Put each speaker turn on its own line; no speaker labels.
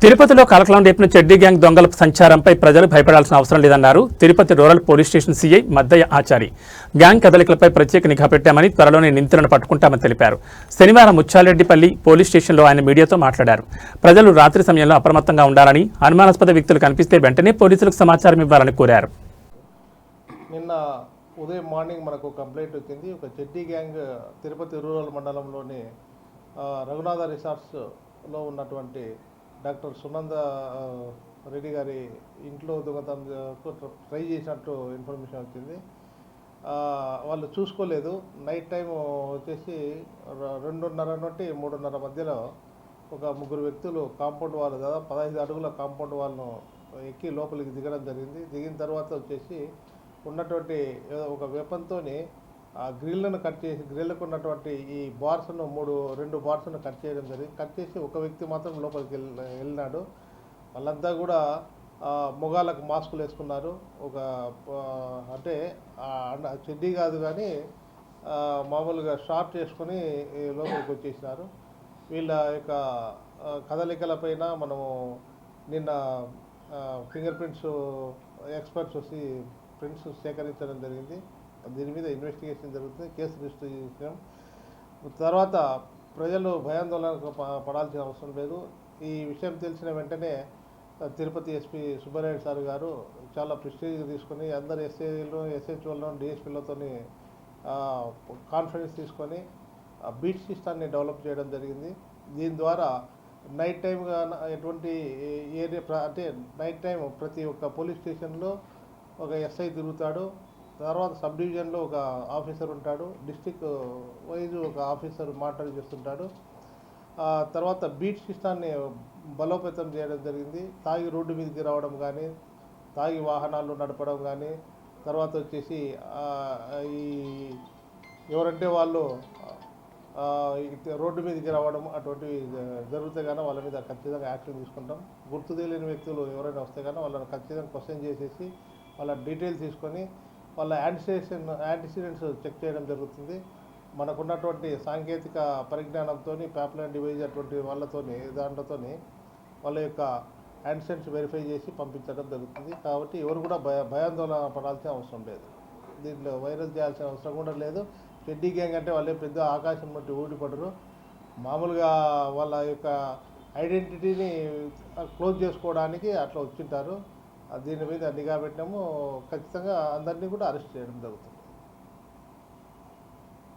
తిరుపతిలో కలకలం రేపిన చెడ్డీ గ్యాంగ్ దొంగల సంచారంపై ప్రజలు భయపడాల్సిన అవసరం లేదన్నారు Tirupati rural police station CI Maddayya Achari. Gang కదలికలపై ప్రత్యేక నిఘా పెట్టామని, త్వరలోనే నిందితులను పట్టుకుంటామని తెలిపారు. శనివారం ముచ్చాలరెడ్డిపల్లి పోలీస్ స్టేషన్లో ఆయన మీడియాతో మాట్లాడారు. ప్రజలు రాత్రి సమయంలో అప్రమత్తంగా ఉండాలని, అనుమానాస్పద వ్యక్తులు కనిపిస్తే వెంటనే పోలీసులకు సమాచారం ఇవ్వాలని కోరారు.
నిన్న ఉదయం మార్నింగ్ మనకు కంప్లైంట్ వచ్చింది. ఒక చెడ్డీ గ్యాంగ్ తిరుపతి రూరల్ మండలంలోని రఘునాథ రిసార్ట్స్లో ఉన్నటువంటి డాక్టర్ సునంద రెడ్డి గారి ఇంట్లో దొంగతనం ట్రై చేసినట్టు ఇన్ఫర్మేషన్ వచ్చింది. వాళ్ళు చూసుకోలేదు. నైట్ టైం వచ్చేసి 2:30 నుండి 3:30 మధ్యలో ఒక ముగ్గురు వ్యక్తులు కాంపౌండ్ వాల్, దాదాపు 15 అడుగుల కాంపౌండ్ వాల్ను ఎక్కి లోపలికి దిగడం జరిగింది. దిగిన తర్వాత వచ్చేసి ఉన్నటువంటి ఒక వెపన్తోని ఆ గ్రిల్లను కట్ చేసి, గ్రిల్లకు ఉన్నటువంటి ఈ బార్స్ను 2 బార్స్ను కట్ చేయడం జరిగింది. కట్ చేసి ఒక వ్యక్తి మాత్రం లోపలికి వెళ్ళినాడు. వాళ్ళంతా కూడా మొగాళ్ళకు మాస్కులు వేసుకున్నారు. ఒక అంటే చెడ్డీ కాదు కానీ మామూలుగా షార్ట్ చేసుకొని లోపలికి వచ్చేసినారు. వీళ్ళ యొక్క కదలికలపైన మనము నిన్న ఫింగర్ ప్రింట్స్ ఎక్స్పర్ట్స్ వచ్చి ప్రింట్స్ సేకరించడం జరిగింది. దీని మీద ఇన్వెస్టిగేషన్ జరుగుతుంది. కేసు రిజిస్టర్ చేసినాం. తర్వాత ప్రజలు భయాందోళనకు పడాల్సిన అవసరం లేదు. ఈ విషయం తెలిసిన వెంటనే తిరుపతి ఎస్పీ సుబ్బారెడ్డి సార్ గారు చాలా ప్రెస్టీజ్ తీసుకొని అందరు ఎస్ఐలు, ఎస్హెచ్ఓలను, డిఎస్పీలతో కాన్ఫరెన్స్ తీసుకొని బీట్ సిస్టాన్ని డెవలప్ చేయడం జరిగింది. దీని ద్వారా నైట్ టైంగా ఎటువంటి ఏరియా అంటే నైట్ టైం ప్రతి ఒక్క పోలీస్ స్టేషన్లో ఒక ఎస్ఐ తిరుగుతాడు. తర్వాత సబ్ డివిజన్లో ఒక ఆఫీసర్ ఉంటాడు. డిస్టిక్ వైజ్ ఒక ఆఫీసర్ మానిటర్ చేస్తుంటాడు. తర్వాత బీట్ సిస్టాన్ని బలోపేతం చేయడం జరిగింది. తాగి రోడ్డు మీదకి రావడం కానీ, తాగి వాహనాలు నడపడం కానీ, తర్వాత వచ్చేసి ఈ ఎవరంటే వాళ్ళు రోడ్డు మీదకి రావడం అటువంటివి జరిగితే కానీ వాళ్ళ మీద ఖచ్చితంగా యాక్షన్ తీసుకుంటాం. గుర్తు తెలియని వ్యక్తులు ఎవరైనా వస్తే కానీ వాళ్ళని ఖచ్చితంగా క్వశ్చన్ చేసేసి వాళ్ళ డీటెయిల్స్ తీసుకొని వాళ్ళ యాంటిసిడెంట్స్ చెక్ చేయడం జరుగుతుంది. మనకున్నటువంటి సాంకేతిక పరిజ్ఞానంతో ప్యాప్లైన్ డివైజ్ అటువంటి దాంట్లతో వాళ్ళ యొక్క యాంటిసిడెంట్స్ వెరిఫై చేసి పంపించడం జరుగుతుంది. కాబట్టి ఎవరు కూడా భయాందోళన పడాల్సిన అవసరం లేదు. దీంట్లో వైరస్ చేయాల్సిన అవసరం కూడా లేదు. చెడ్డీ గ్యాంగ్ అంటే వాళ్ళే పెద్ద ఆకాశం నుండి ఊడిపడరు. మామూలుగా వాళ్ళ యొక్క ఐడెంటిటీని క్లోజ్ చేసుకోవడానికి అట్లా వచ్చింటారు. దీని మీద నిఘా పెట్టినాము. ఖచ్చితంగా అందరినీ కూడా అరెస్ట్ చేయడం జరుగుతుంది.